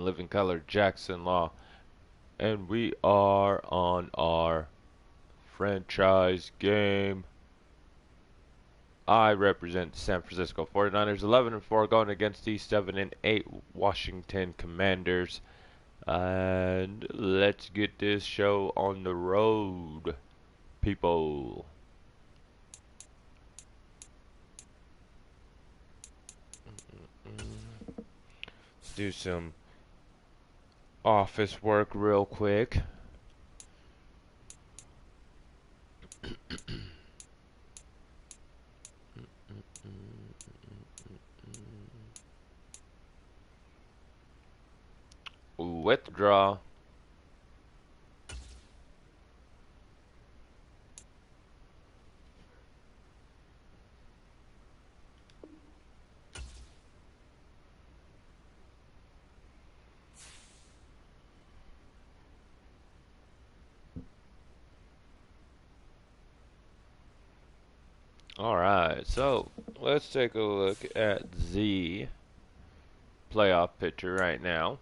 Living Color Jackson Law, and we are on our franchise game. I represent the San Francisco 49ers, 11-4, going against the 7-8 Washington Commanders. And let's get this show on the road, people. Let's do some office work real quick. Withdraw. Alright, so let's take a look at the playoff picture right now.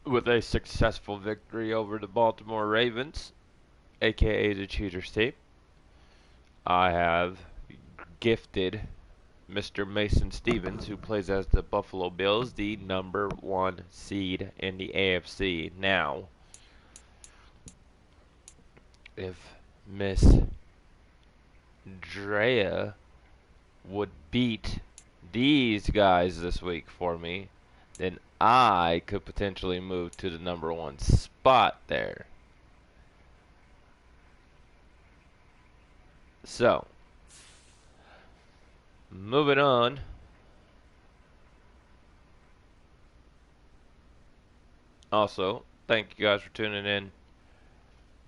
With a successful victory over the Baltimore Ravens, aka the Cheaters team, I have gifted Mr. Mason Stevens, who plays as the Buffalo Bills, the #1 seed in the AFC. Now, if Miss Drea would beat these guys this week for me, then I could potentially move to the #1 spot there. So, moving on. Also, thank you guys for tuning in,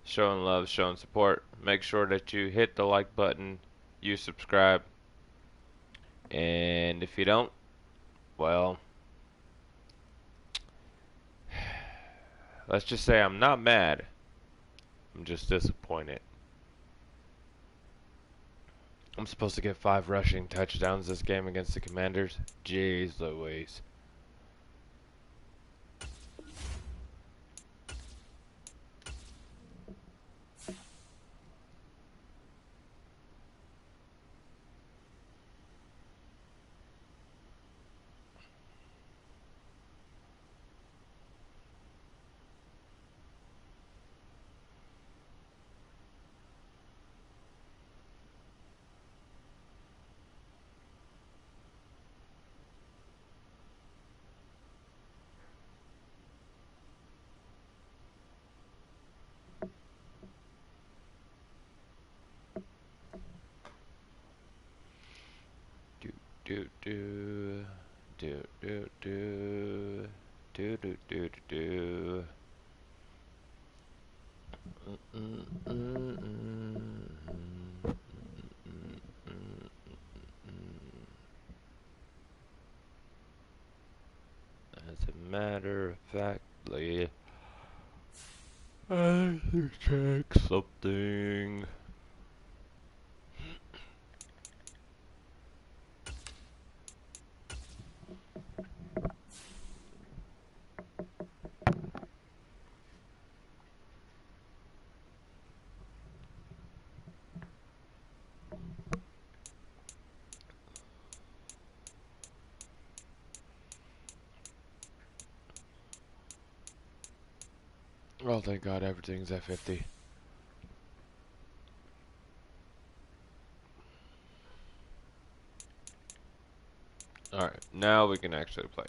showing love, showing support. Make sure that you hit the like button, you subscribe, and if you don't, well, let's just say I'm not mad. I'm just disappointed. I'm supposed to get 5 rushing touchdowns this game against the Commanders. Jeez Louise. Do do do do do do do do do. As a matter of factly, I should check something. Oh, thank God, everything's at 50. Alright, now we can actually play.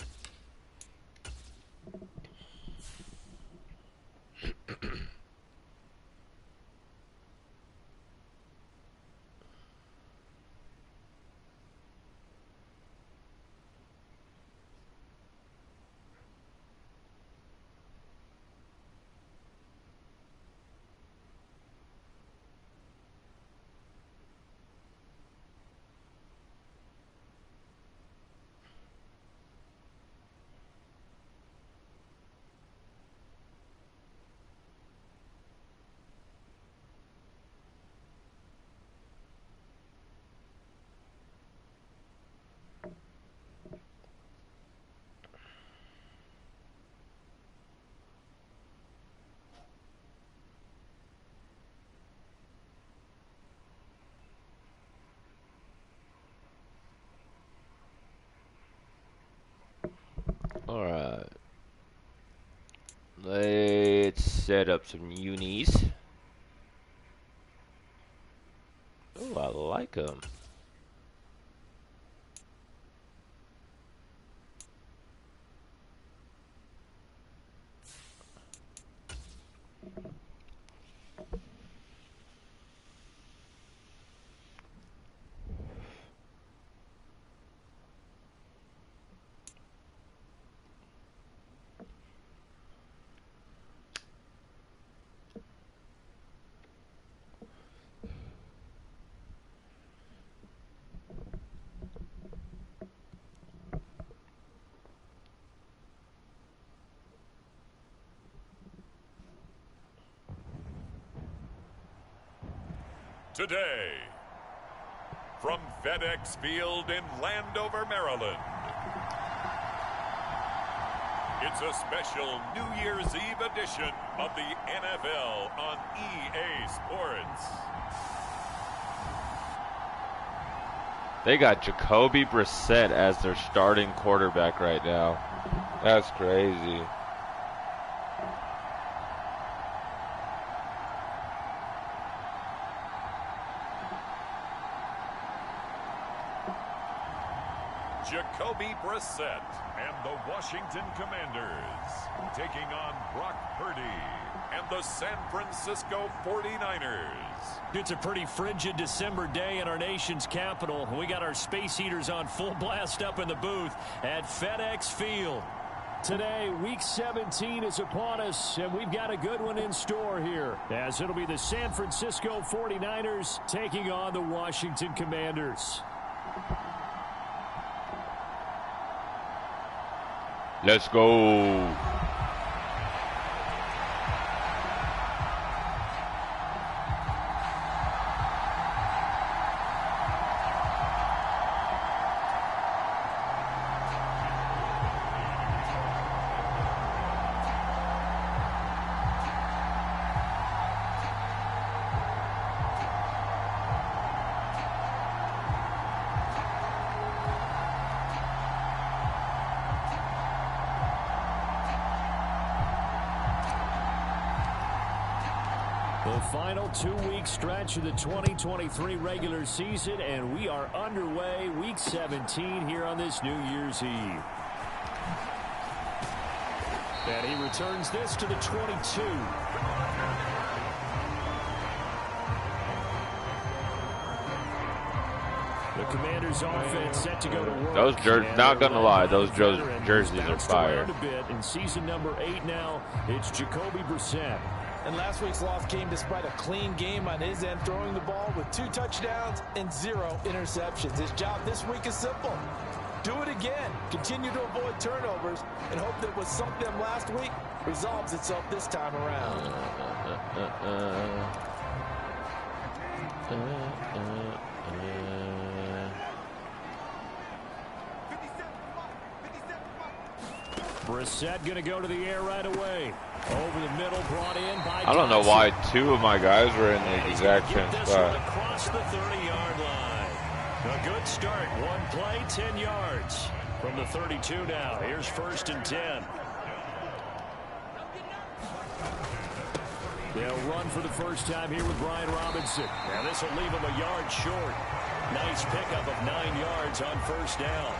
Alright. Let's set up some unis. Oh, I like them. Today, from FedEx Field in Landover, Maryland, it's a special New Year's Eve edition of the NFL on EA Sports. They got Jacoby Brissett as their starting quarterback right now. That's crazy. Jacoby Brissett and the Washington Commanders taking on Brock Purdy and the San Francisco 49ers. It's a pretty frigid December day in our nation's capital. We got our space heaters on full blast up in the booth at FedEx Field. Today, Week 17 is upon us, and we've got a good one in store here, as it'll be the San Francisco 49ers taking on the Washington Commanders. Let's go. The final 2-week stretch of the 2023 regular season, and we are underway Week 17 here on this New Year's Eve. And he returns this to the 22. The Commanders' offense set to go to work. Those jerseys, not gonna lie, those jerseys are fire. A bit in season number 8 now, it's Jacoby Brissett. And last week's loss came despite a clean game on his end, throwing the ball with 2 touchdowns and 0 interceptions. His job this week is simple. Do it again. Continue to avoid turnovers and hope that what sunk them last week resolves itself this time around. Brissett going to go to the air right away. Over the middle, brought in by I don't know why 2 of my guys were in the exact same spot. Across the 30-yard line. A good start. 1 play, 10 yards. From the 32 now. Here's 1st and 10. They'll run for the first time here with Brian Robinson. Now this will leave him a yard short. Nice pickup of 9 yards on 1st down.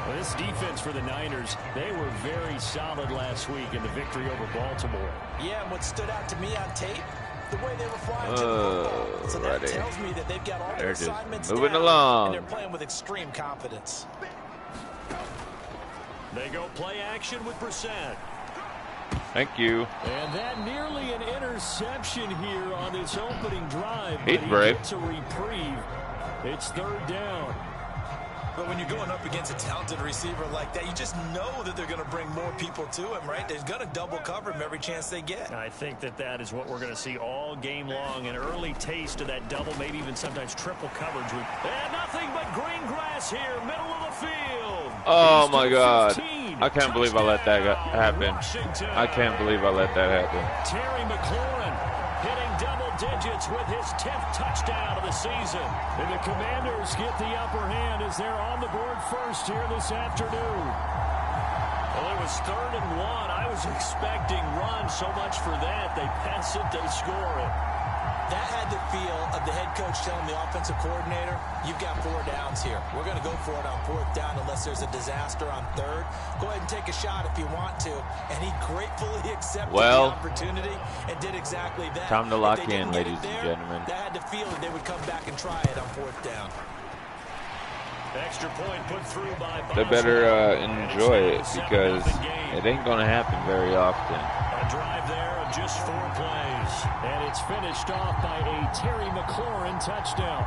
Well, this defense for the Niners, they were very solid last week in the victory over Baltimore. Yeah, and what stood out to me on tape, the way they were flying to the football. So that tells me that they've got all their assignments moving down, along. and they're playing with extreme confidence. They go play action with Brissett. Thank you. And that nearly an interception here on this opening drive. He's brave. Gets a reprieve. It's 3rd down. But when you're going up against a talented receiver like that, you just know that they're going to bring more people to him, right? They're going to double cover him every chance they get. I think that is what we're going to see all game long. An early taste of that double, maybe even sometimes triple coverage. And nothing but green grass here, middle of the field. Oh, my God. I can't believe I let that happen. I can't believe I let that happen. Terry McLaurin hitting double digits with his 10th touchdown of the season. And the Commanders get the upper hand as they're on the board first here this afternoon. is 3rd and 1. I was expecting run. So much for that. They pass it, they score it. That had the feel of the head coach telling the offensive coordinator, you've got 4 downs here. We're going to go for it on 4th down unless there's a disaster on 3rd. Go ahead and take a shot if you want to. And he gratefully accepted the opportunity and did exactly that. Time to lock in, ladies and gentlemen. That had the feel that they would come back and try it on 4th down. Extra point put through by They better enjoy it because it ain't going to happen very often. A drive there of just 4 plays. And it's finished off by a Terry McLaurin touchdown.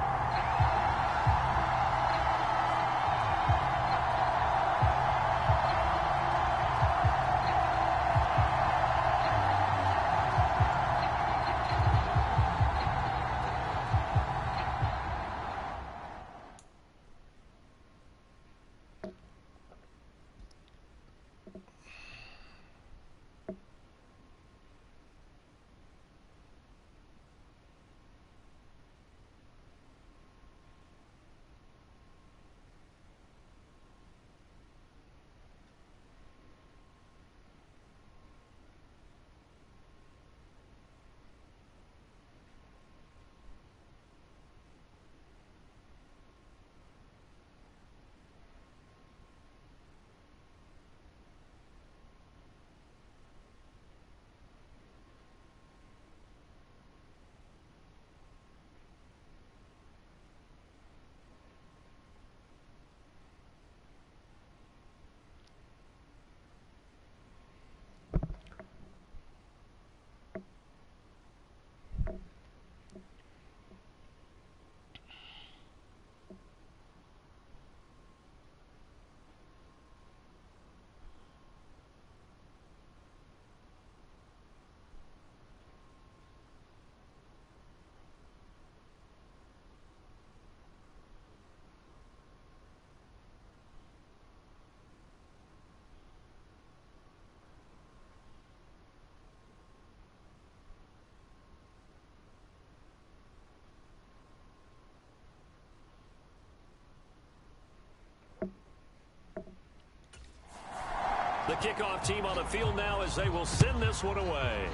The kickoff team on the field now as they will send this one away.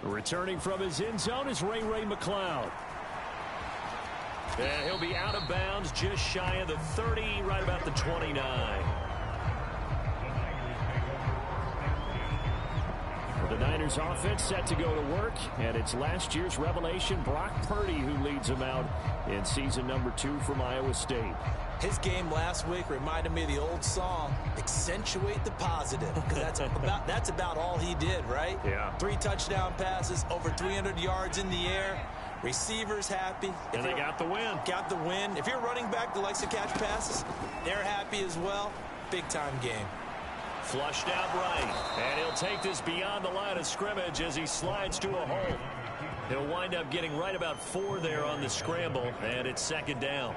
Returning from his end zone is Ray McLeod. And he'll be out of bounds just shy of the 30, right about the 29. The Niners offense set to go to work, and it's last year's revelation, Brock Purdy, who leads them out in season number 2 from Iowa State. His game last week reminded me of the old song, accentuate the positive, because that's about all he did, right? Yeah. 3 touchdown passes, over 300 yards in the air, receivers happy. And they got the win. Got the win. If you're a running back that likes to catch passes, they're happy as well. Big-time game. Flushed out right, and he'll take this beyond the line of scrimmage as he slides to a hole. He'll wind up getting right about 4 there on the scramble, and it's 2nd down.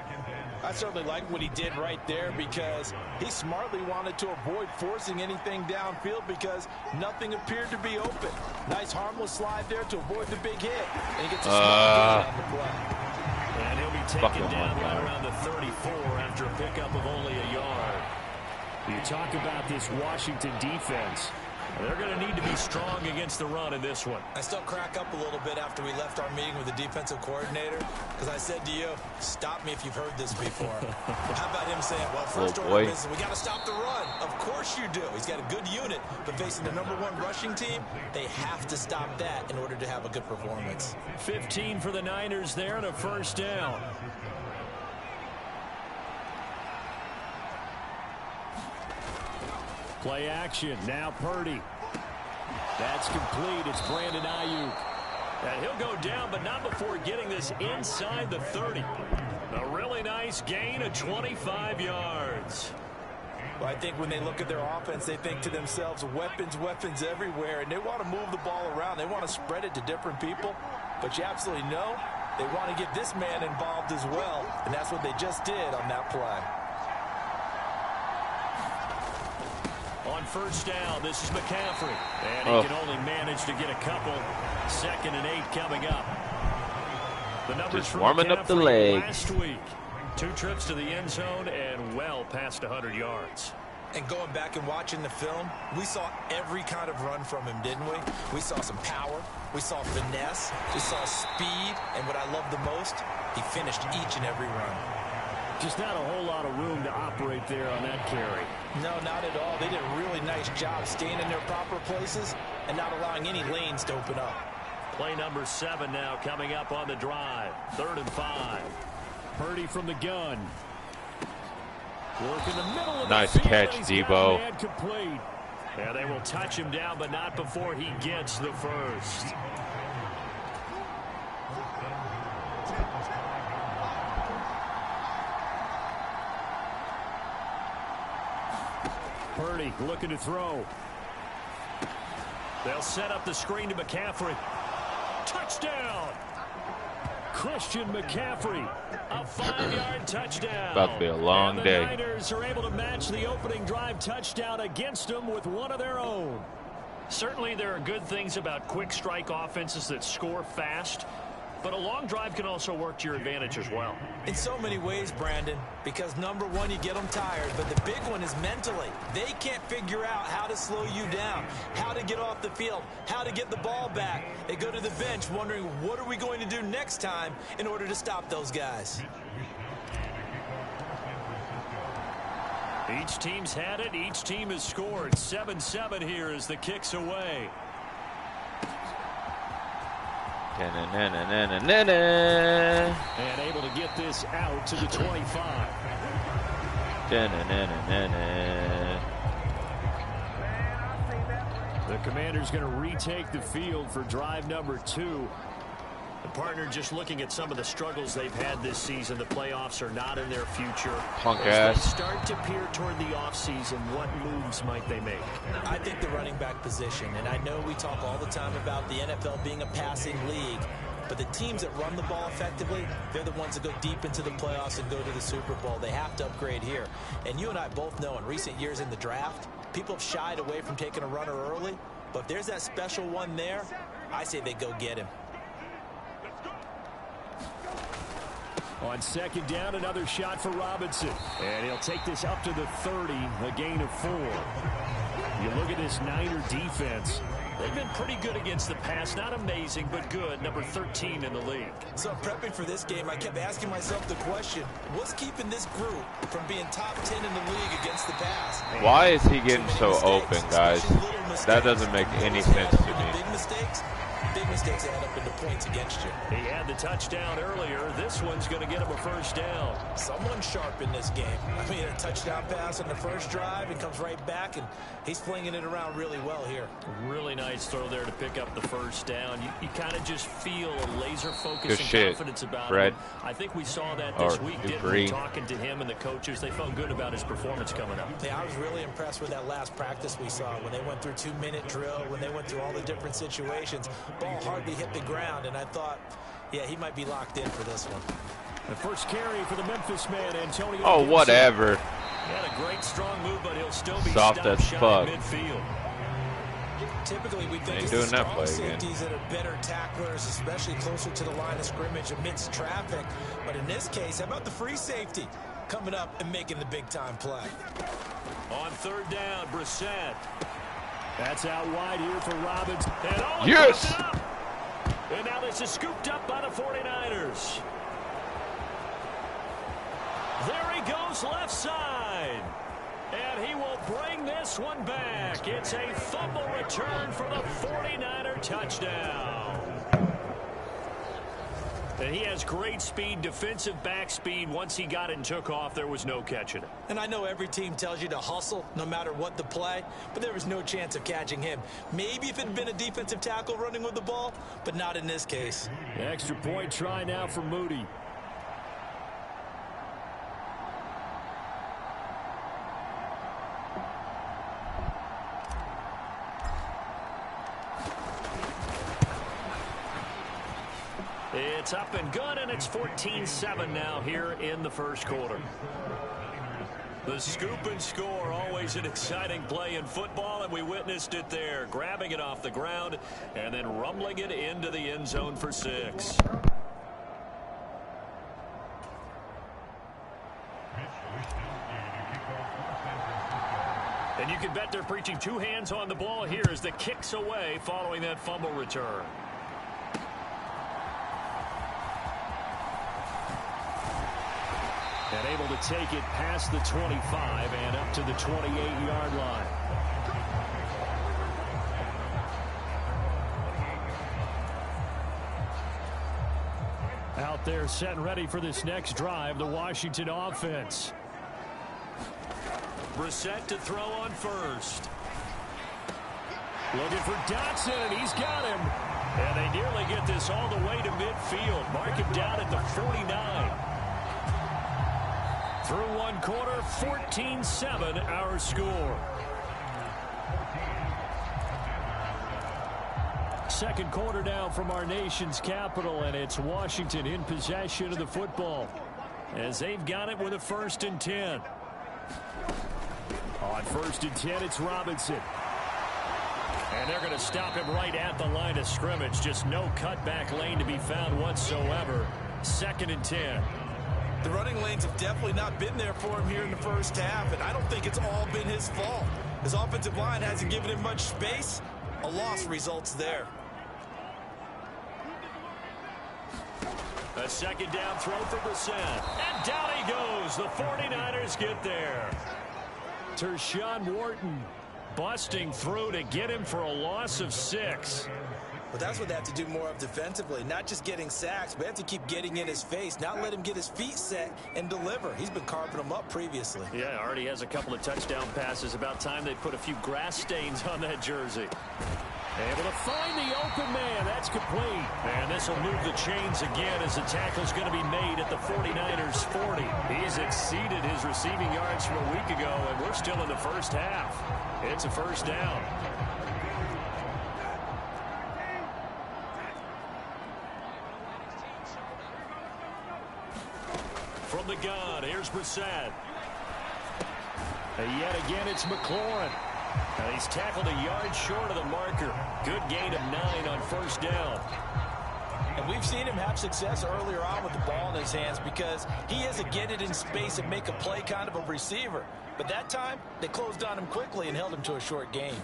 I certainly like what he did right there because he smartly wanted to avoid forcing anything downfield because nothing appeared to be open. Nice harmless slide there to avoid the big hit, and he gets a smart gain on the play. And he'll be taken down right around the 34 after a pickup of only a yard. You talk about this Washington defense. They're going to need to be strong against the run in this one. I still crack up a little bit after we left our meeting with the defensive coordinator because I said to you, stop me if you've heard this before. How about him saying, well, first order of business, we got to stop the run. Of course you do. He's got a good unit, but facing the #1 rushing team, they have to stop that in order to have a good performance. 15 for the Niners there and a 1st down. Play action. Now Purdy. That's complete. It's Brandon Ayuk. And he'll go down, but not before getting this inside the 30. A really nice gain of 25 yards. Well, I think when they look at their offense, they think to themselves, weapons everywhere, and they want to move the ball around. They want to spread it to different people, but you absolutely know they want to get this man involved as well, and that's what they just did on that play. On 1st down, this is McCaffrey. And he can only manage to get a couple. 2nd and 8 coming up. The numbers just warming up the legs. Last week. 2 trips to the end zone and well past 100 yards. And going back and watching the film, we saw every kind of run from him, didn't we? We saw some power, we saw finesse, we saw speed, and what I love the most, he finished each and every run. Just not a whole lot of room to operate there on that carry. No, not at all. They did a really nice job staying in their proper places and not allowing any lanes to open up. Play number 7 now coming up on the drive. 3rd and 5. Purdy from the gun. Work in the middle of nice the field, catch, Debo. Complete. Yeah, they will touch him down, but not before he gets the first. Purdy looking to throw. They'll set up the screen to McCaffrey. Touchdown! Christian McCaffrey, a 5-yard touchdown. About to be a long and the day. Niners are able to match the opening drive touchdown against them with one of their own. Certainly there are good things about quick strike offenses that score fast, but a long drive can also work to your advantage as well. In so many ways, Brandon, because number one, you get them tired, but the big one is mentally. They can't figure out how to slow you down, how to get off the field, how to get the ball back. They go to the bench wondering, what are we going to do next time in order to stop those guys? Each team's had it. Each team has scored. 7-7 here as the kick's away. And able to get this out to the 25. The Commander's going to retake the field for drive number 2. The partner just looking at some of the struggles they've had this season. The playoffs are not in their future. Punk As ass. they start to peer toward the offseason, what moves might they make? I think the running back position, and I know we talk all the time about the NFL being a passing league, but the teams that run the ball effectively, they're the ones that go deep into the playoffs and go to the Super Bowl. They have to upgrade here. And you and I both know in recent years in the draft, people have shied away from taking a runner early, but if there's that special one there, I say they go get him. On 2nd down, another shot for Robinson. And he'll take this up to the 30, a gain of 4. You look at this Niner defense. They've been pretty good against the pass. Not amazing, but good. Number 13 in the league. So prepping for this game, I kept asking myself the question, what's keeping this group from being top 10 in the league against the pass? Why is he getting so open, guys? That doesn't make any sense to me. Big mistakes add up into points against you. He had the touchdown earlier. This one's going to get him a first down. Someone sharp in this game. I mean, a touchdown pass on the first drive and comes right back, and he's flinging it around really well here. Really nice throw there to pick up the first down. You kind of just feel a laser focus Good and shit, confidence about Fred. him. I think we saw that this week, didn't we? Green. Talking to him and the coaches, they felt good about his performance coming up. Yeah, I was really impressed with that last practice we saw when they went through 2-minute drill, when they went through all the different situations. Ball hardly hit the ground, and I thought, yeah, he might be locked in for this one. The first carry for the Memphis man, Antonio. Oh, Gibson. whatever. He had a great strong move, but he'll still be Soft stopped as shy fuck. midfield. Typically, we think Ain't it's doing the that strong play again. safeties that are better tacklers, especially closer to the line of scrimmage amidst traffic. But in this case, how about the free safety coming up and making the big-time play? On 3rd down, Brissett. That's out wide here for Robbins. And oh, yes! Up. And now this is scooped up by the 49ers. There he goes left side. And he will bring this one back. It's a fumble return for the 49er touchdown. And he has great speed, defensive back speed. Once he got it and took off, there was no catching it. And I know every team tells you to hustle no matter what the play, but there was no chance of catching him. Maybe if it had been a defensive tackle running with the ball, but not in this case. Extra point try now for Moody. It's up and good, and it's 14-7 now here in the first quarter. The scoop and score, always an exciting play in football, and we witnessed it there, grabbing it off the ground and then rumbling it into the end zone for 6. And you can bet they're preaching two hands on the ball here as the kick's away following that fumble return. And able to take it past the 25 and up to the 28-yard line. Out there set and ready for this next drive, the Washington offense. Brissett to throw on first. Looking for Dotson, and he's got him. And they nearly get this all the way to midfield. Mark him down at the 49. Through one quarter, 14-7 our score. Second quarter now from our nation's capital, and it's Washington in possession of the football as they've got it with a 1st and 10. On 1st and 10, it's Robinson. And they're going to stop him right at the line of scrimmage. Just no cutback lane to be found whatsoever. 2nd and 10. The running lanes have definitely not been there for him here in the first half, and I don't think it's all been his fault. His offensive line hasn't given him much space. A loss results there. A 2nd down throw for Brissett. And down he goes. The 49ers get there. Tershawn Wharton busting through to get him for a loss of 6. But that's what they have to do more of defensively. Not just getting sacks, but they have to keep getting in his face, not let him get his feet set and deliver. He's been carving them up previously. Yeah, already has a couple of touchdown passes. About time they put a few grass stains on that jersey. Able to find the open man. That's complete. And this will move the chains again as the tackle's going to be made at the 49ers 40. He's exceeded his receiving yards from a week ago, and we're still in the first half. It's a 1st down. From the gun, here's Brissett. And yet again, it's McLaurin. And he's tackled a yard short of the marker. Good gain of 9 on 1st down. And we've seen him have success earlier on with the ball in his hands because he is a get it in space and make a play kind of a receiver. But that time, they closed on him quickly and held him to a short gain.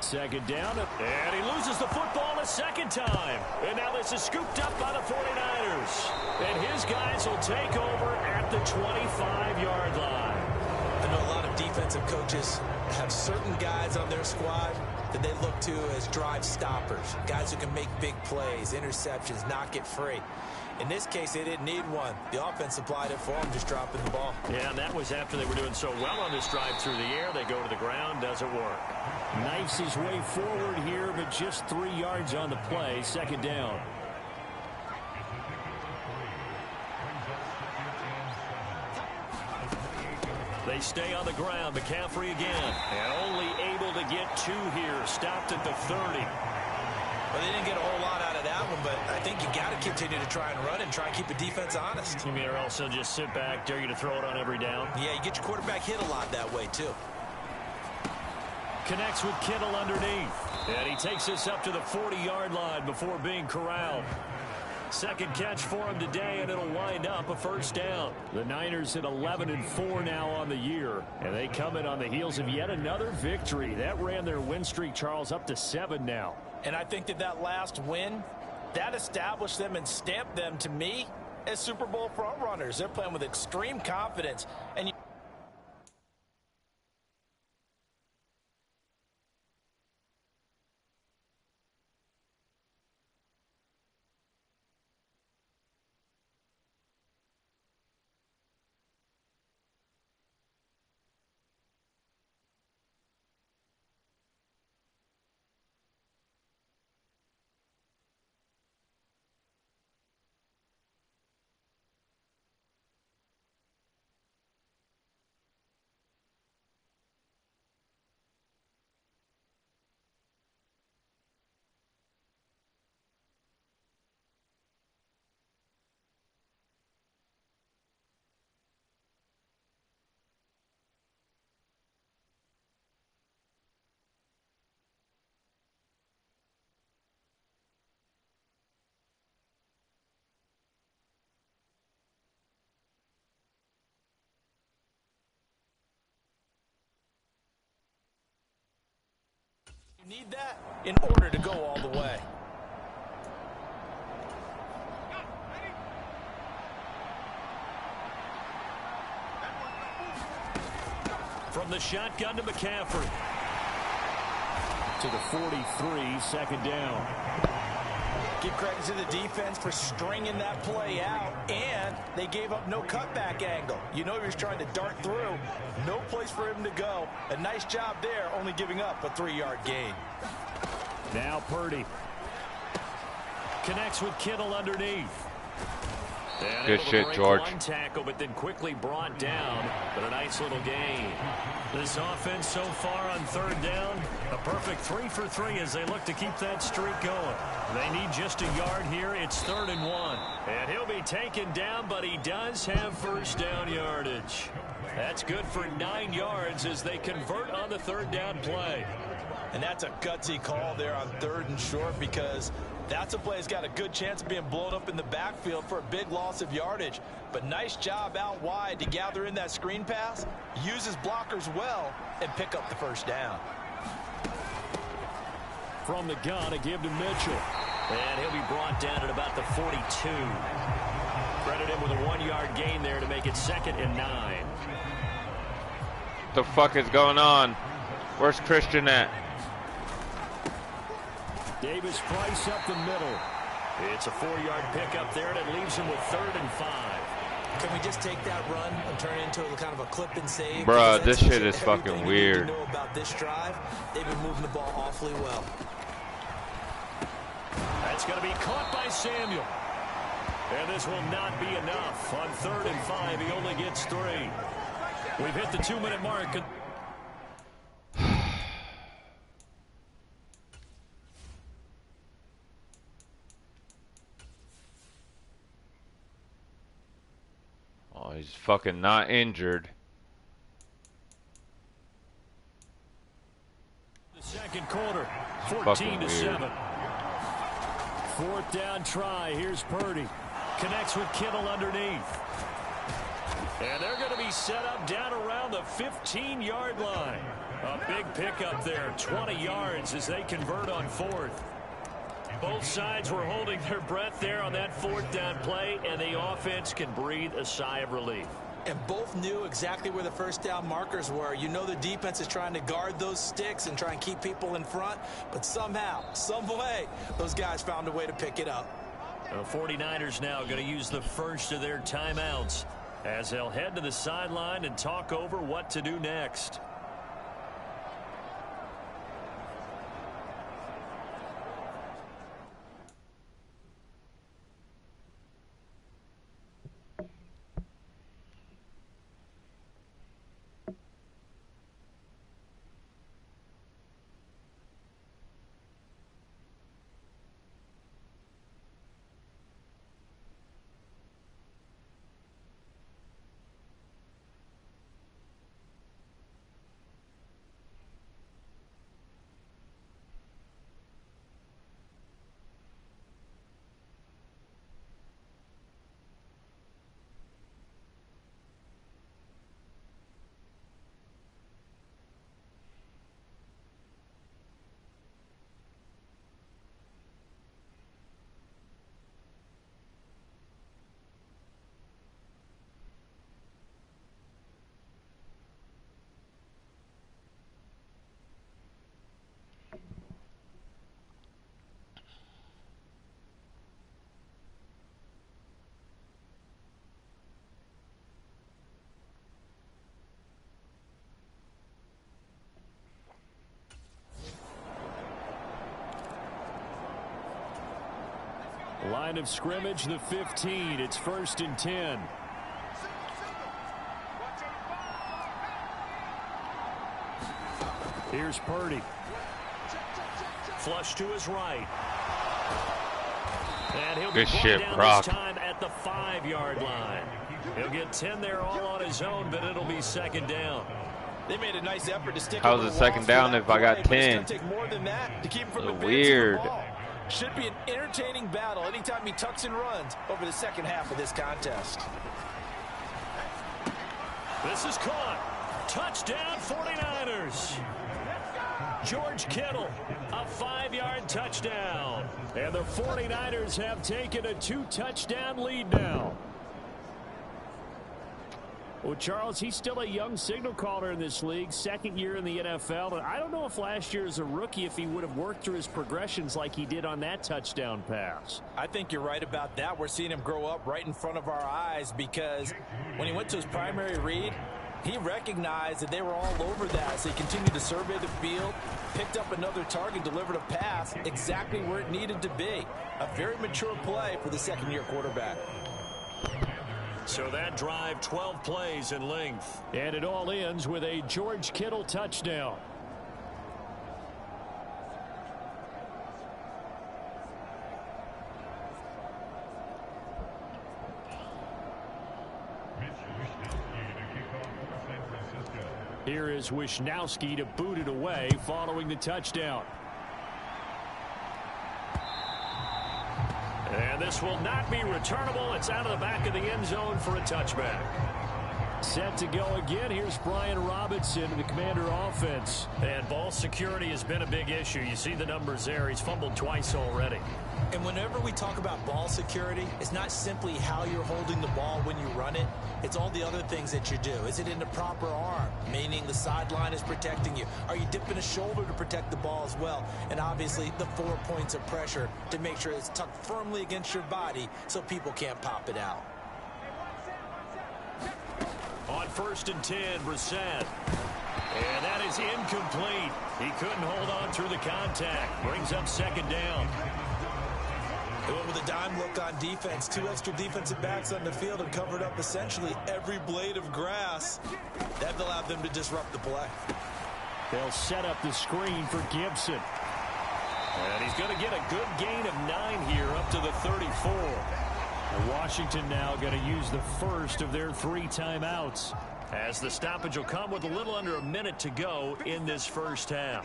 2nd down, and he loses the football a 2nd time. And now this is scooped up by the 49ers. And his guys will take over at the 25-yard line. I know a lot of defensive coaches have certain guys on their squad that they look to as drive stoppers, guys who can make big plays, interceptions, knock it free. In this case, they didn't need one. The offense supplied it for them, just dropping the ball. Yeah, and that was after they were doing so well on this drive through the air. They go to the ground, doesn't work. Knifes his way forward here, but just 3 yards on the play. 2nd down. They stay on the ground. McCaffrey again. And only able to get 2 here. Stopped at the 30. Well, they didn't get a whole lot out of that one, but I think you got to continue to try and run and try and keep the defense honest. You mean or also just sit back, dare you to throw it on every down? Yeah, you get your quarterback hit a lot that way, too. Connects with Kittle underneath. And he takes this up to the 40-yard line before being corralled. 2nd catch for him today, and it'll wind up a 1st down. The Niners at 11-4 now on the year, and they come in on the heels of yet another victory. That ran their win streak, Charles, up to 7 now. And I think that last win, that established them and stamped them, to me, as Super Bowl frontrunners. They're playing with extreme confidence. And Need that in order to go all the way. From the shotgun to McCaffrey. To the 43, second down. Give credit to the defense for stringing that play out, and they gave up no cutback angle. You know he was trying to dart through. No place for him to go. A nice job there, only giving up a 3-yard gain. Now Purdy. Connects with Kittle underneath. And good shit, George. One tackle, but then quickly brought down, but a nice little gain. This offense so far on third down, a perfect 3 for 3 as they look to keep that streak going. They need just a yard here. It's 3rd and 1. And he'll be taken down, but he does have first down yardage. That's good for 9 yards as they convert on the third down play. And that's a gutsy call there on 3rd and short, because that's a play that's got a good chance of being blown up in the backfield for a big loss of yardage. But nice job out wide to gather in that screen pass, use his blockers well, and pick up the first down. From the gun, a give to Mitchell. And he'll be brought down at about the 42. Credit him with a 1-yard gain there to make it 2nd and 9. What the fuck is going on? Where's Christian at? Davis Price up the middle. It's a 4-yard pickup there, and it leaves him with 3rd and 5. Can we just take that run and turn it into a kind of a clip and save? Bruh, this shit is fucking weird. Know about this drive, they've been moving the ball awfully well. That's going to be caught by Samuel. And this will not be enough. On 3rd and 5, he only gets 3. We've hit the 2-minute mark. Oh, he's fucking not injured. The second quarter, 14-7. 4th down try. Here's Purdy. Connects with Kittle underneath. And they're going to be set up down around the 15-yard line. A big pickup there, 20 yards as they convert on 4th. Both sides were holding their breath there on that 4th down play, and the offense can breathe a sigh of relief. And both knew exactly where the first down markers were. You know the defense is trying to guard those sticks and try and keep people in front, but somehow, some way, those guys found a way to pick it up. The 49ers now going to use the first of their timeouts as they'll head to the sideline and talk over what to do next. Line of scrimmage, the 15. It's 1st and 10. Here's Purdy. Flush to his right. And he'll be brought down this time at the 5-yard line. He'll get 10 there all on his own, but it'll be 2nd down. They made a nice effort to stick. How's it 2nd down if I got 10? Take more than that to keep him from weird. Should be an entertaining battle anytime he tucks and runs over the second half of this contest. This is caught. Touchdown 49ers. George Kittle, a 5-yard touchdown. And the 49ers have taken a 2-touchdown lead now. Well, Charles, he's still a young signal caller in this league, second year in the NFL. And I don't know if last year as a rookie, if he would have worked through his progressions like he did on that touchdown pass. I think you're right about that. We're seeing him grow up right in front of our eyes because when he went to his primary read, he recognized that they were all over that. So he continued to survey the field, picked up another target, delivered a pass exactly where it needed to be. A very mature play for the second-year quarterback. So that drive, 12 plays in length. And it all ends with a George Kittle touchdown. Here is Wishnowski to boot it away following the touchdown. And this will not be returnable. It's out of the back of the end zone for a touchback. Set to go again. Here's Brian Robinson, the Commander offense. And ball security has been a big issue. You see the numbers there. He's fumbled twice already. And whenever we talk about ball security, it's not simply how you're holding the ball when you run it. It's all the other things that you do. Is it in the proper arm, meaning the sideline is protecting you? Are you dipping a shoulder to protect the ball as well? And obviously the 4 points of pressure to make sure it's tucked firmly against your body so people can't pop it out. On 1st and 10, Brissett. And that is incomplete. He couldn't hold on through the contact. Brings up second down. They went with a dime look on defense. 2 extra defensive backs on the field and covered up essentially every blade of grass. That allowed them to disrupt the play. They'll set up the screen for Gibson. And he's going to get a good gain of 9 here up to the 34. And Washington now going to use the first of their 3 timeouts, as the stoppage will come with a little under a minute to go in this first half.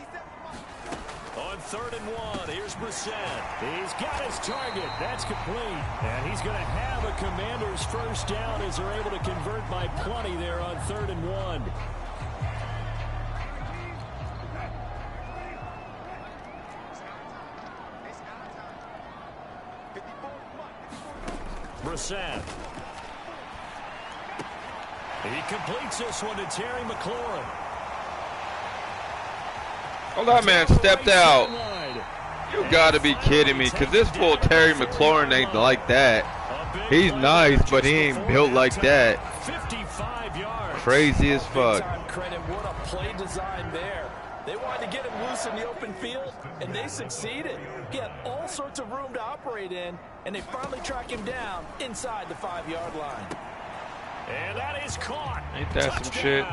On 3rd and 1, here's Brissett. He's got his target. That's complete. And he's going to have a Commander's first down as they're able to convert by plenty there on 3rd and 1. Brissett. He completes this one to Terry McLaurin. Oh, that man stepped out. You gotta be kidding me, because this fool Terry McLaurin ain't like that. He's nice, but he ain't built like that. 55 yards. Crazy as fuck. Credit, what a play design there. They wanted to get him loose in the open field, and they succeeded. He had all sorts of room to operate in, and they finally track him down inside the 5-yard line. And that is caught. Ain't that some shit?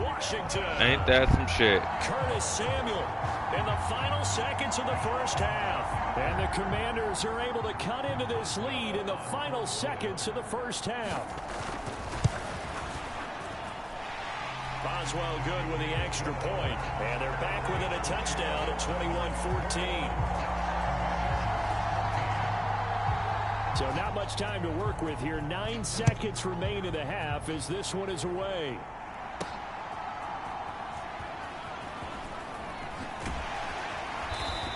Washington. Ain't that some shit? Curtis Samuel in the final seconds of the first half. And the Commanders are able to cut into this lead in the final seconds of the first half. Boswell good with the extra point. And they're back within a touchdown at 21-14. So not much time to work with here. 9 seconds remain in the half as this one is away.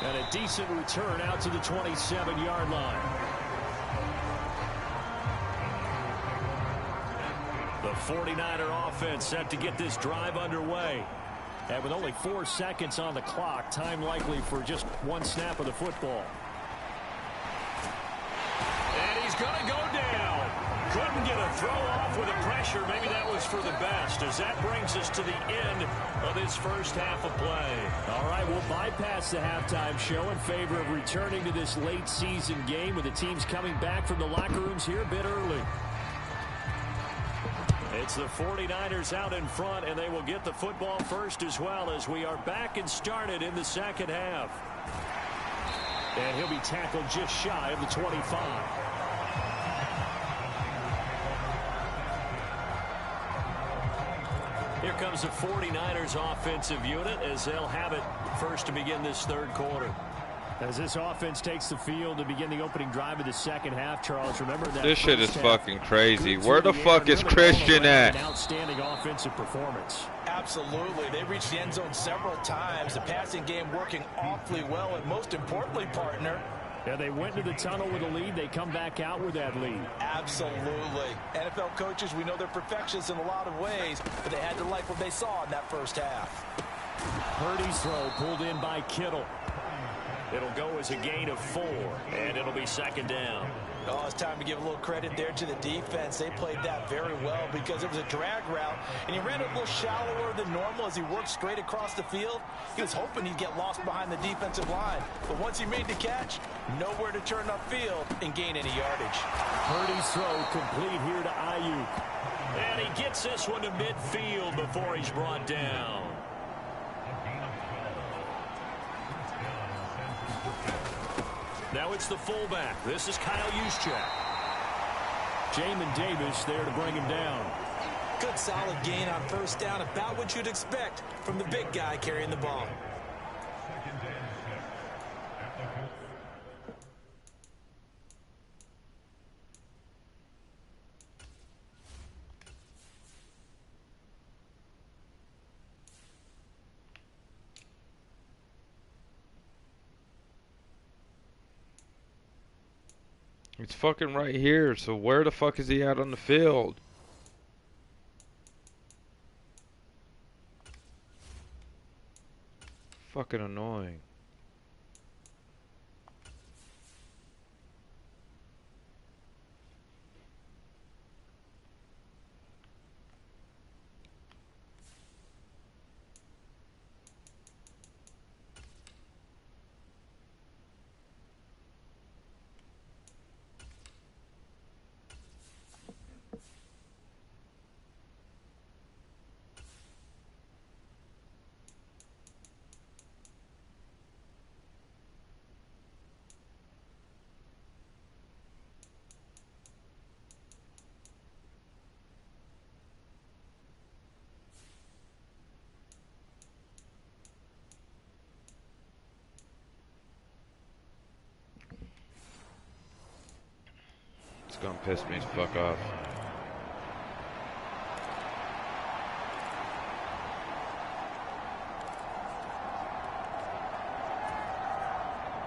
And a decent return out to the 27-yard line. The 49er offense set to get this drive underway. And with only 4 seconds on the clock, time likely for just 1 snap of the football. Going to go down. Couldn't get a throw off with the pressure. Maybe that was for the best, as that brings us to the end of this first half of play. All right, we'll bypass the halftime show in favor of returning to this late season game with the teams coming back from the locker rooms here a bit early. It's the 49ers out in front, and they will get the football first as well, as we are back and started in the second half. And he'll be tackled just shy of the 25. Here comes the 49ers offensive unit as they'll have it first to begin this third quarter. As this offense takes the field to begin the opening drive of the second half, Charles, remember that this shit is fucking crazy. Where the the fuck is really Christian at? An outstanding offensive performance. Absolutely. They reached the end zone several times. The passing game working awfully well. And most importantly, partner, yeah, they went to the tunnel with a lead. They come back out with that lead. absolutely. NFL coaches, we know they're perfectionists in a lot of ways, but they had to like what they saw in that first half. Purdy's throw pulled in by Kittle. It'll go as a gain of 4, and it'll be second down. Oh, it's time to give a little credit there to the defense. They played that very well because it was a drag route, and he ran it a little shallower than normal as he worked straight across the field. He was hoping he'd get lost behind the defensive line, but once he made the catch, nowhere to turn upfield and gain any yardage. Purdy's throw complete here to Ayuk. And he gets this one to midfield before he's brought down. Now it's the fullback. This is Kyle Juszczyk. Jamin Davis there to bring him down. Good solid gain on first down, about what you'd expect from the big guy carrying the ball. It's fucking right here, so where the fuck is he at on the field? Fucking annoying. It's gonna piss me the fuck off.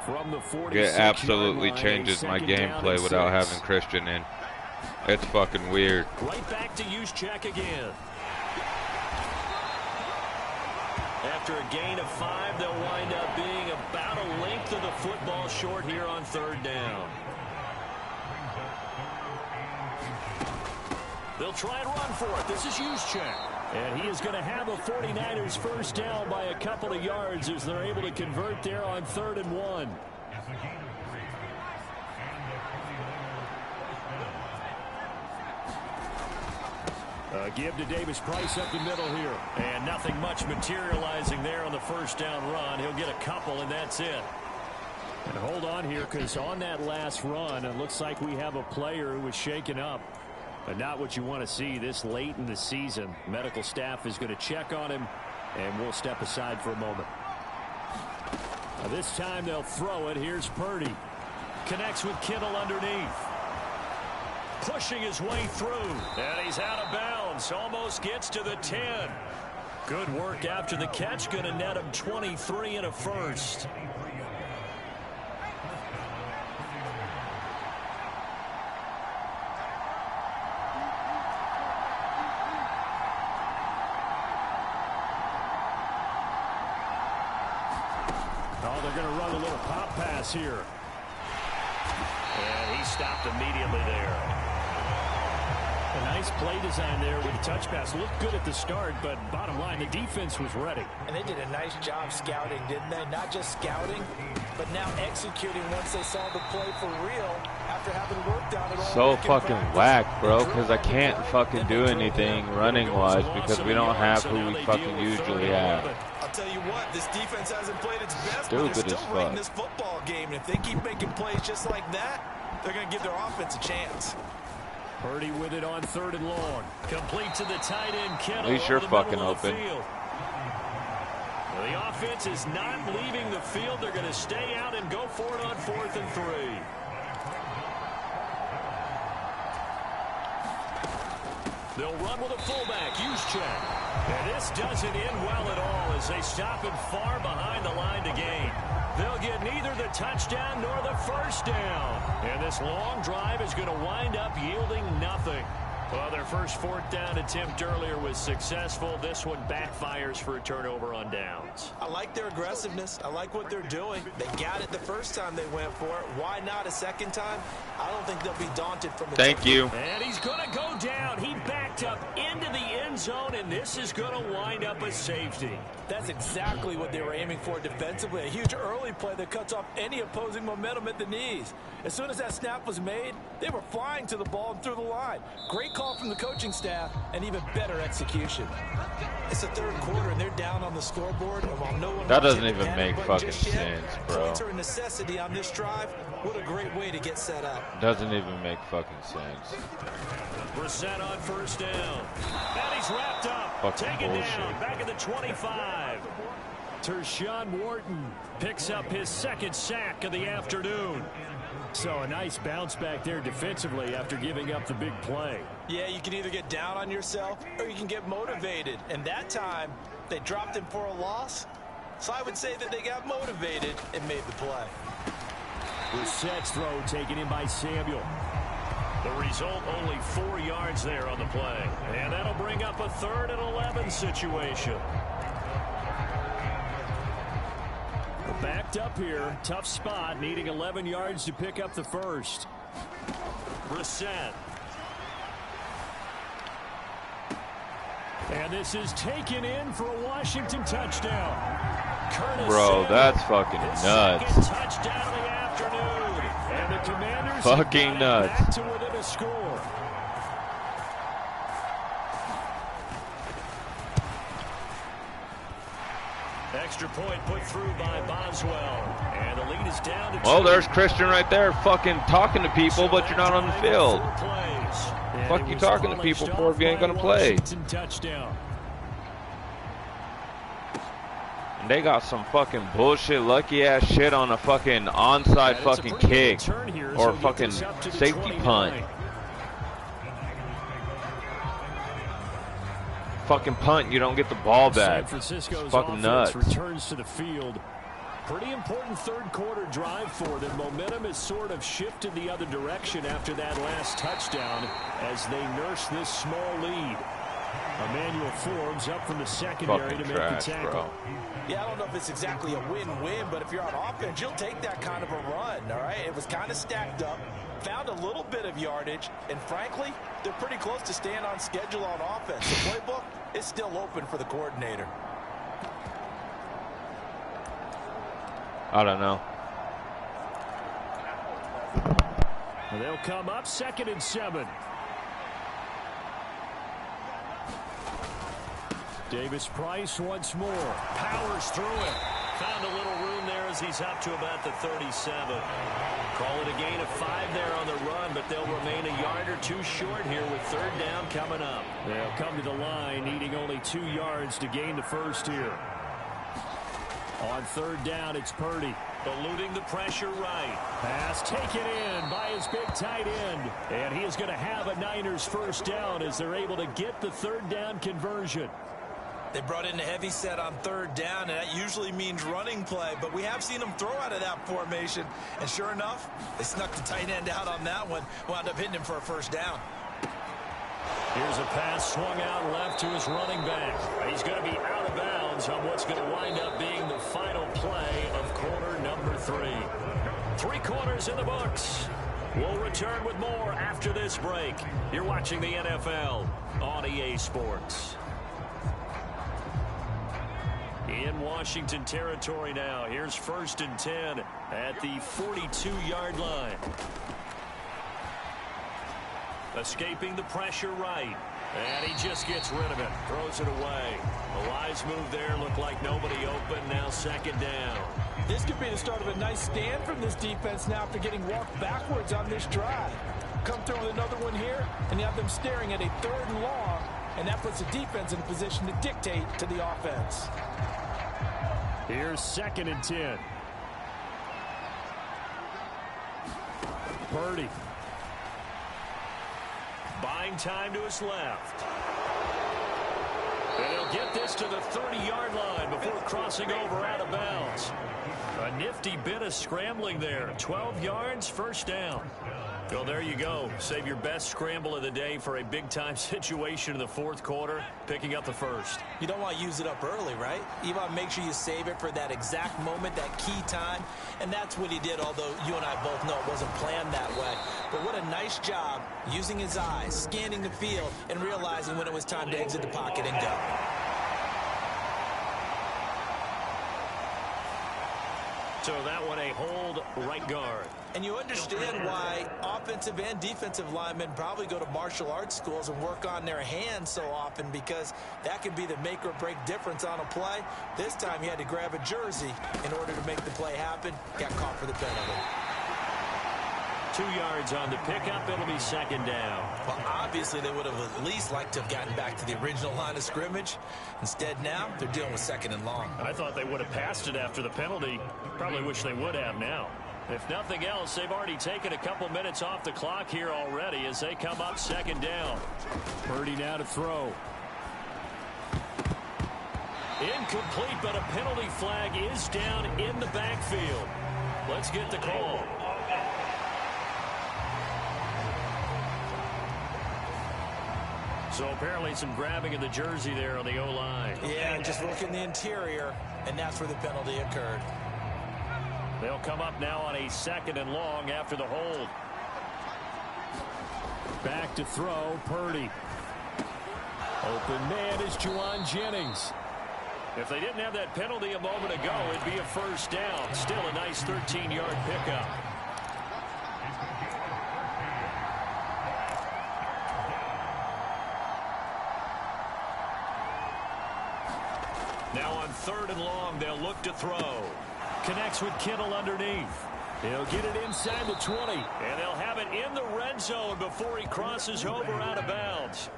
From the 46-yard It absolutely line, changes my second down gameplay and without 6. having Christian in. It's fucking weird. Right back to Juszczyk again. After a gain of 5, they'll wind up being about a length of the football short here on third down. They'll try and run for it. This is Juszczyk. And he is going to have a 49ers first down by a couple of yards as they're able to convert there on 3rd and 1. Give to Davis Price up the middle here. And nothing much materializing there on the first down run. He'll get a couple, and that's it. And hold on here, because on that last run, it looks like we have a player who was shaken up. But not what you want to see this late in the season. Medical staff is going to check on him, and we'll step aside for a moment. Now this time they'll throw it. Here's Purdy. Connects with Kittle underneath. Pushing his way through. And he's out of bounds. Almost gets to the 10. Good work after the catch. Going to net him 23 and a first. Oh, they're going to run a little pop pass here. And he stopped immediately there. A nice play design there with the touch pass. Looked good at the start, but bottom line, the defense was ready. And they did a nice job scouting, didn't they? Not just scouting, but now executing once they saw the play for real after having worked on it all. So fucking whack, bro, because I can't fucking do anything running-wise because we don't have who we fucking usually have. I'll tell you what, this defense hasn't played its best, Stupid but they're as still fuck. winning this football game. And if they keep making plays just like that, they're going to give their offense a chance. Purdy with it on 3rd and long. Complete to the tight end, Kittle. At least you're fucking open. The offense is not leaving the field. They're going to stay out and go for it on 4th and 3. They'll run with a fullback, Juszczyk. And this doesn't end well at all as they stop it far behind the line to gain. They'll get neither the touchdown nor the first down. And this long drive is going to wind up yielding nothing. Well, their first 4th down attempt earlier was successful. This one backfires for a turnover on downs. I like their aggressiveness. I like what they're doing. They got it the first time they went for it. Why not a second time? I don't think they'll be daunted from the Thank you. And he's going to go down. He backed up into the end zone, and this is going to wind up a safety. That's exactly what they were aiming for defensively. A huge early play that cuts off any opposing momentum at the knees. As soon as that snap was made, they were flying to the ball and through the line. Great call from the coaching staff and even better execution. It's the 3rd quarter and they're down on the scoreboard. And while no one that doesn't even make fucking sense, bro. Points are a necessity on this drive. What a great way to get set up. Doesn't even make fucking sense. Brissett on 1st down. And he's wrapped up. Fucking Taken bullshit. down. Back at the 25. Tershawn Wharton picks up his 2nd sack of the afternoon. So a nice bounce back there defensively after giving up the big play. Yeah, you can either get down on yourself or you can get motivated. And that time, they dropped him for a loss. So I would say that they got motivated and made the play. Brissett's throw taken in by Samuel. The result, only 4 yards there on the play. And that'll bring up a 3rd and 11 situation. Backed up here, tough spot, needing 11 yards to pick up the first. Brissett. And this is taken in for a Washington touchdown. Curtis Bro, Samuel, that's fucking his nuts. 2nd touchdown of the afternoon. And the Commanders Fucking have got it nuts. back to within a score. Extra point put through by Boswell. And the lead is down to 2. Well, there's Christian right there fucking talking to people, but you're not on the field. Fuck you talking to people for if you ain't gonna play. Touchdown. And they got some fucking bullshit lucky ass shit on a fucking onside fucking kick or fucking safety punt. Fucking punt, you don't get the ball back. San Francisco's Fucking nuts. returns to the field. Pretty important 3rd quarter drive for them. Momentum has sort of shifted the other direction after that last touchdown as they nurse this small lead. Emmanuel Forbes up from the secondary Fucking to make trash, the tackle. bro. Yeah, I don't know if it's exactly a win-win, but if you're on offense, you'll take that kind of a run, all right? It was kind of stacked up, found a little bit of yardage, and frankly, they're pretty close to staying on schedule on offense. The playbook is still open for the coordinator. I don't know. They'll come up 2nd and 7. Davis Price once more. Powers through it. Found a little room there as he's up to about the 37. Call it a gain of 5 there on the run, but they'll remain a yard or 2 short here with 3rd down coming up. They'll come to the line needing only 2 yards to gain the first here. On 3rd down, it's Purdy. Eluding the pressure right. Pass taken in by his big tight end. And he is going to have a Niners first down as they're able to get the 3rd down conversion. They brought in a heavy set on 3rd down, and that usually means running play, but we have seen them throw out of that formation, and sure enough, they snuck the tight end out on that one, wound up hitting him for a first down. Here's a pass swung out left to his running back. He's going to be out of bounds on what's going to wind up being the final play of quarter number 3. 3 quarters in the books. We'll return with more after this break. You're watching the NFL on EA Sports. In Washington territory now. Here's 1st and 10 at the 42-yard line. Escaping the pressure right. And he just gets rid of it. Throws it away. A wise move there. Looked like nobody open. Now 2nd down. This could be the start of a nice stand from this defense now after getting walked backwards on this drive. Come through with another one here, and you have them staring at a 3rd and long, and that puts the defense in a position to dictate to the offense. Here's 2nd and 10. Purdy. Buying time to his left. And he'll get this to the 30-yard line before crossing over out of bounds. A nifty bit of scrambling there. 12 yards, first down. Well, there you go. Save your best scramble of the day for a big-time situation in the 4th quarter, picking up the first. You don't want to use it up early, right? You want to make sure you save it for that exact moment, that key time. And that's what he did, although you and I both know it wasn't planned that way. But what a nice job using his eyes, scanning the field, and realizing when it was time to exit the pocket and go. So that one a hold right guard. And you understand why offensive and defensive linemen probably go to martial arts schools and work on their hands so often, because that could be the make or break difference on a play. This time he had to grab a jersey in order to make the play happen. Got caught for the penalty. 2 yards on the pickup. It'll be 2nd down. Well, obviously they would have at least liked to have gotten back to the original line of scrimmage. Instead now they're dealing with 2nd and long. I thought they would have passed it after the penalty. Probably wish they would have now. If nothing else, they've already taken a couple minutes off the clock here already as they come up 2nd down. Purdy now to throw. Incomplete, but a penalty flag is down in the backfield. Let's get the call. So apparently some grabbing of the jersey there on the O-line. Yeah, just look in the interior, and that's where the penalty occurred. They'll come up now on a 2nd and long after the hold. Back to throw, Purdy. Open man is Juwan Jennings. If they didn't have that penalty a moment ago, it'd be a first down. Still a nice 13-yard pickup. Now on 3rd and long, they'll look to throw. Connects with Kittle underneath. He'll get it inside the 20. And they'll have it in the red zone before he crosses over out of bounds.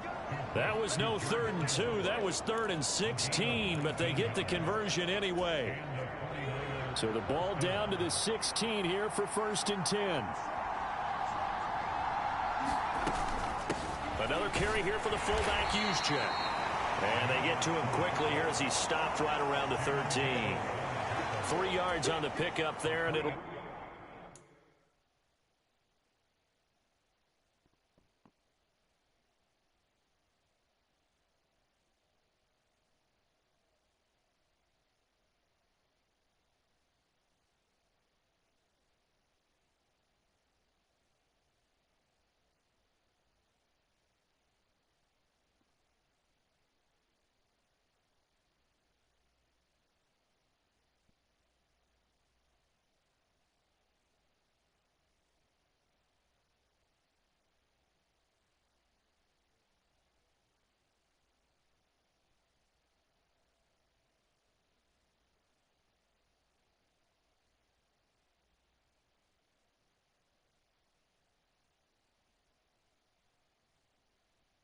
That was no 3rd and 2. That was 3rd and 16. But they get the conversion anyway. So the ball down to the 16 here for 1st and 10. Another carry here for the fullback Juszczyk. And they get to him quickly here as he stopped right around the 13. 3 yards on the pickup there, and it'll...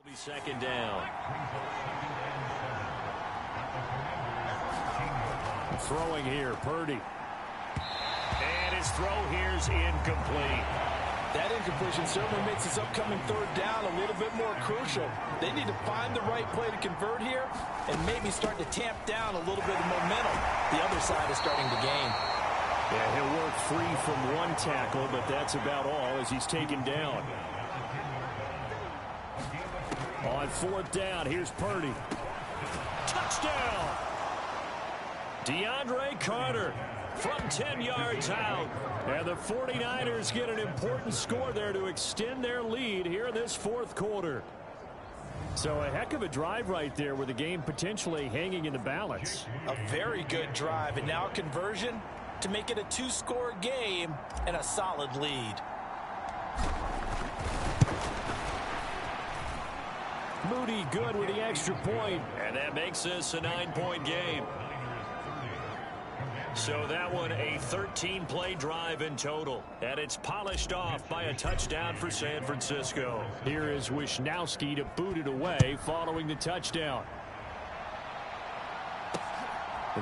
Be 2nd down. Throwing here, Purdy. And his throw here's incomplete. That incompletion certainly makes this upcoming 3rd down a little bit more crucial. They need to find the right play to convert here and maybe start to tamp down a little bit of momentum. The other side is starting to gain. Yeah, he'll work free from one tackle, but that's about all as he's taken down. On 4th down, here's Purdy. Touchdown! DeAndre Carter from 10 yards out. And the 49ers get an important score there to extend their lead here in this 4th quarter. So a heck of a drive right there with the game potentially hanging in the balance. A very good drive, and now conversion to make it a 2-score game and a solid lead. Moody good with the extra point. And that makes this a 9-point game. So that one a 13-play drive in total. And it's polished off by a touchdown for San Francisco. Here is Wisnowski to boot it away following the touchdown.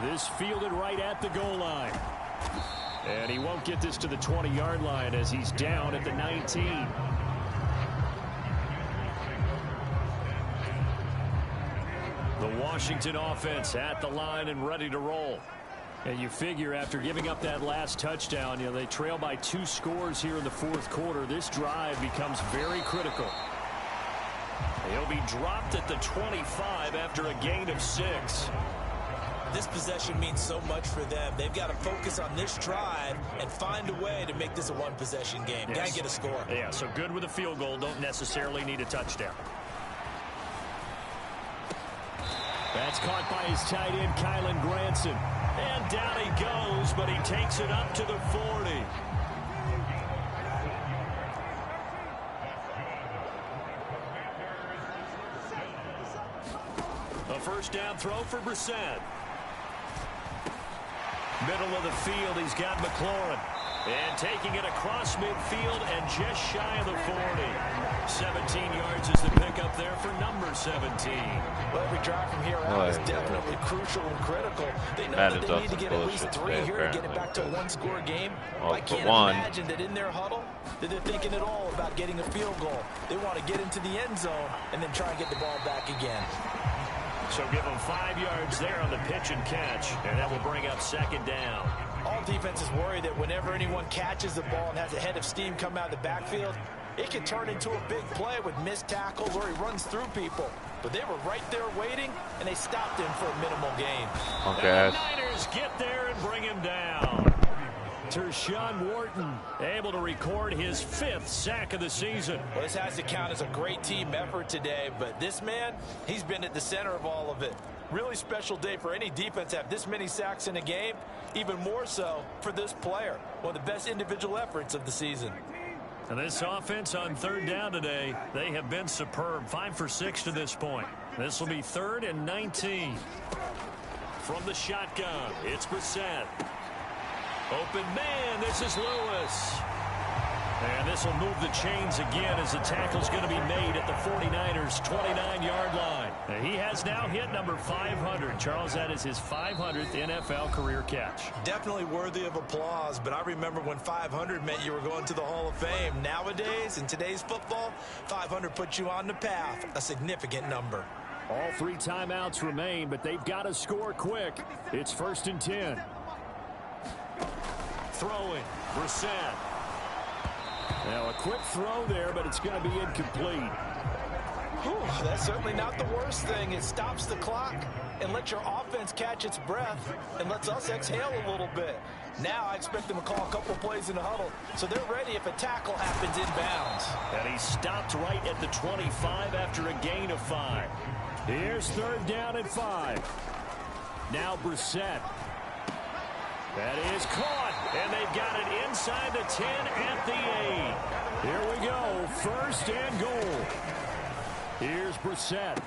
This fielded right at the goal line. And he won't get this to the 20-yard line as he's down at the 19. The Washington offense at the line and ready to roll. And you figure after giving up that last touchdown, they trail by 2 scores here in the fourth quarter. This drive becomes very critical. He'll be dropped at the 25 after a gain of 6. This possession means so much for them. They've got to focus on this drive and find a way to make this a one-possession game. Yes. Got to get a score. Yeah, so good with a field goal. Don't necessarily need a touchdown. That's caught by his tight end, Kylan Granson. And down he goes, but he takes it up to the 40. A first down throw for Brissett. Middle of the field, he's got McLaurin. And taking it across midfield and just shy of the 40. 17 yards is the pickup there for number 17. Well, every drive from here out is definitely crucial and critical. They know that they need to get at least 3 here to get it back to a one-score game. I can't imagine that in their huddle that they're thinking at all about getting a field goal. They want to get into the end zone and then try and get the ball back again. So give them 5 yards there on the pitch and catch, and that will bring up second down. All defenses worry that whenever anyone catches the ball and has a head of steam come out of the backfield, it can turn into a big play with missed tackles or he runs through people. But they were right there waiting, and they stopped him for a minimal gain. Okay. The Niners get there and bring him down. Tershawn Wharton able to record his 5th sack of the season. Well, this has to count as a great team effort today, but this man, he's been at the center of all of it. Really special day for any defense to have this many sacks in a game, even more so for this player. One of the best individual efforts of the season. And this offense on third down today, they have been superb. 5 for 6 to this point. This will be 3rd and 19. From the shotgun, it's Brissett. Open man, this is Lewis. And this will move the chains again as the tackle's going to be made at the 49ers' 29-yard line. And he has now hit number 500. Charles, that is his 500th NFL career catch. Definitely worthy of applause, but I remember when 500 meant you were going to the Hall of Fame. Nowadays, in today's football, 500 puts you on the path, a significant number. All 3 timeouts remain, but they've got to score quick. It's 1st and 10. Throwing, Brissett. Now a quick throw there, but it's going to be incomplete. Whew, that's certainly not the worst thing. It stops the clock and lets your offense catch its breath and lets us exhale a little bit. Now I expect them to call a couple plays in the huddle, so they're ready if a tackle happens inbounds. And he stopped right at the 25 after a gain of 5. Here's 3rd down and 5. Now Brissett. That is caught, and they've got it inside the 10 at the 8. Here we go, 1st and goal. Here's Brissett.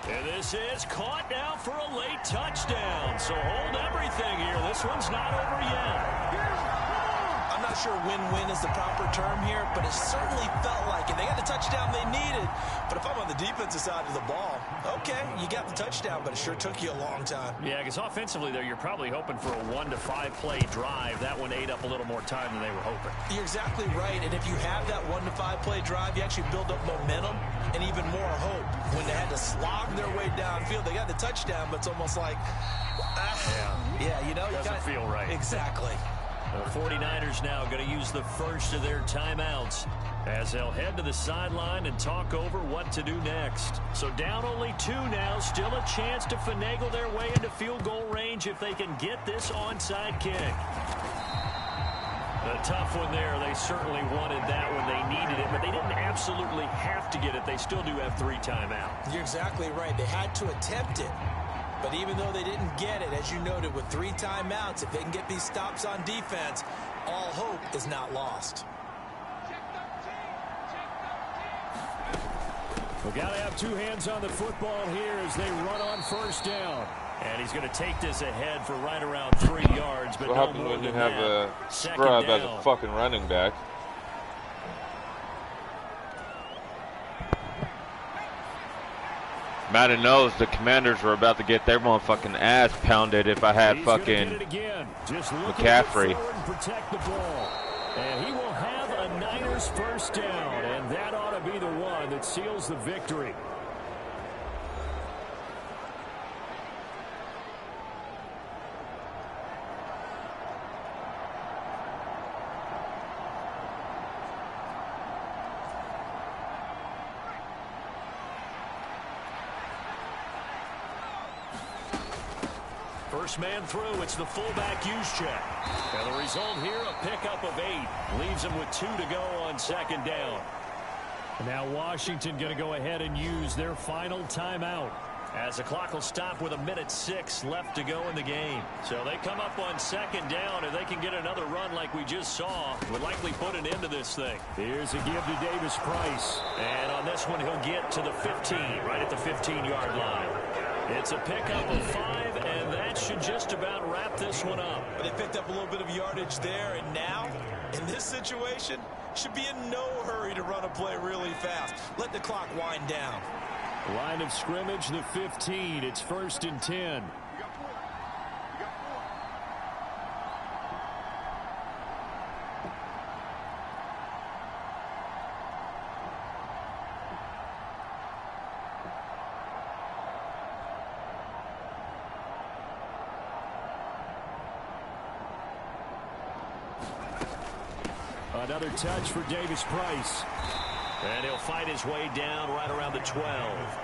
And this is caught now for a late touchdown. So hold everything here. This one's not over yet. I'm not sure win-win is the proper term here, but it certainly felt like it. They got the touchdown they needed. But if I'm on the defensive side of the ball, okay, you got the touchdown, but it sure took you a long time. Yeah, because offensively there, you're probably hoping for a 1 to 5 play drive. That one ate up a little more time than they were hoping. You're exactly right, and if you have that 1 to 5 play drive, you actually build up momentum and even more hope. When they had to slog their way downfield, they got the touchdown, but it's almost like, yeah, you know, doesn't feel right. Exactly. The 49ers now going to use the first of their timeouts as they'll head to the sideline and talk over what to do next. So down only 2 now, still a chance to finagle their way into field goal range if they can get this onside kick. A tough one there. They certainly wanted that when they needed it, but they didn't absolutely have to get it. They still do have 3 timeouts. You're exactly right. They had to attempt it. But even though they didn't get it, as you noted, with 3 timeouts, if they can get these stops on defense, all hope is not lost. We've got to have 2 hands on the football here as they run on 1st down. And he's going to take this ahead for right around 3 yards. But what no happens more when you than have that. a scrub as a fucking running back? Madden knows the Commanders were about to get their motherfucking ass pounded if I had fucking McCaffrey. Protect the ball. And he will have a Niners first down, and that ought to be the one that seals the victory. First man through, it's the fullback use check. And the result here, a pickup of 8. Leaves him with 2 to go on second down. And now Washington going to go ahead and use their final timeout, as the clock will stop with 1:06 left to go in the game. So they come up on second down, and they can get another run like we just saw. Would likely put an end to this thing. Here's a give to Davis Price. And on this one, he'll get to the 15, right at the 15-yard line. It's a pickup of 5, and that should just about wrap this one up. They picked up a little bit of yardage there, and now, in this situation, should be in no hurry to run a play really fast. Let the clock wind down. Line of scrimmage, the 15. It's 1st and 10. Another touch for Davis Price. And he'll fight his way down right around the 12.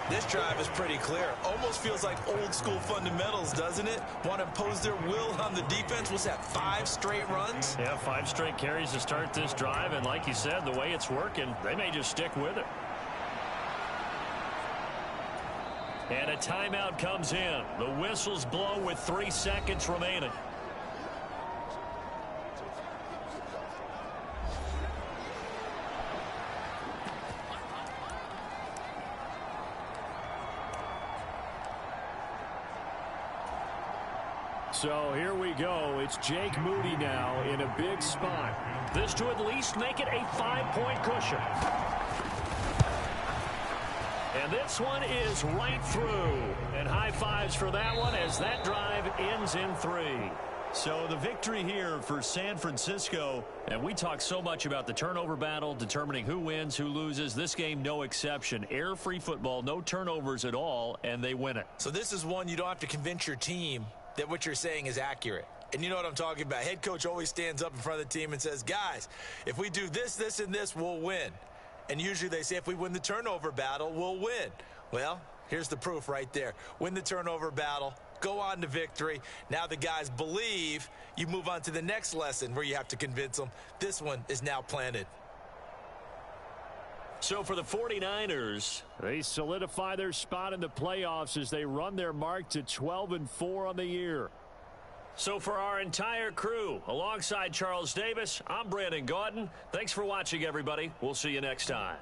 This drive is pretty clear. Almost feels like old school fundamentals, doesn't it? Want to impose their will on the defense. Was that 5 straight runs? Yeah, 5 straight carries to start this drive. And like you said, the way it's working, they may just stick with it. And a timeout comes in. The whistles blow with 3 seconds remaining. So here we go. It's Jake Moody now in a big spot. This to at least make it a 5-point cushion. And this one is right through. And high fives for that one as that drive ends in 3. So the victory here for San Francisco. And we talk so much about the turnover battle, determining who wins, who loses. This game, no exception. Error-free football, no turnovers at all, and they win it. So this is one you don't have to convince your team that what you're saying is accurate. And you know what I'm talking about. Head coach always stands up in front of the team and says, guys, if we do this, this, and this, we'll win. And usually they say if we win the turnover battle, we'll win. Well, here's the proof right there. Win the turnover battle, go on to victory. Now the guys believe. You move on to the next lesson where you have to convince them. This one is now planted. So for the 49ers, they solidify their spot in the playoffs as they run their mark to 12-4 on the year. So for our entire crew, alongside Charles Davis, I'm Brandon Gaudin. Thanks for watching, everybody. We'll see you next time.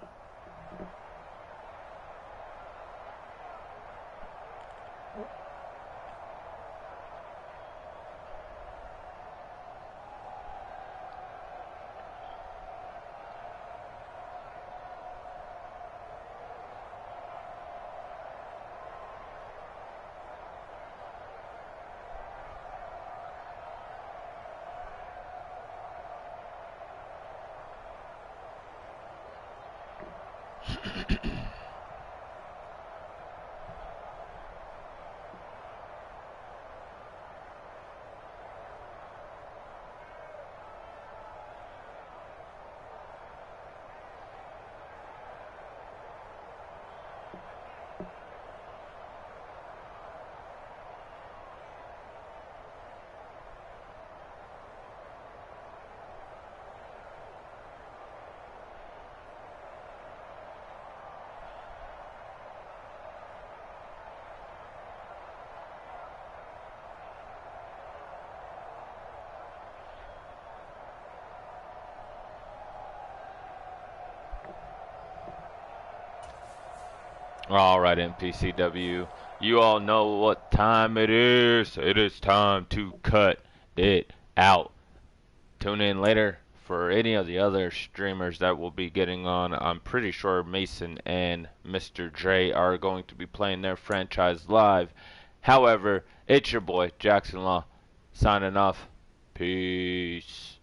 All right, MPCW, you all know what time it is. It is time to cut it out. Tune in later for any of the other streamers that will be getting on, I'm pretty sure Mason and Mr. J are going to be playing their franchise live. However, it's your boy, Jackson Law, signing off. Peace.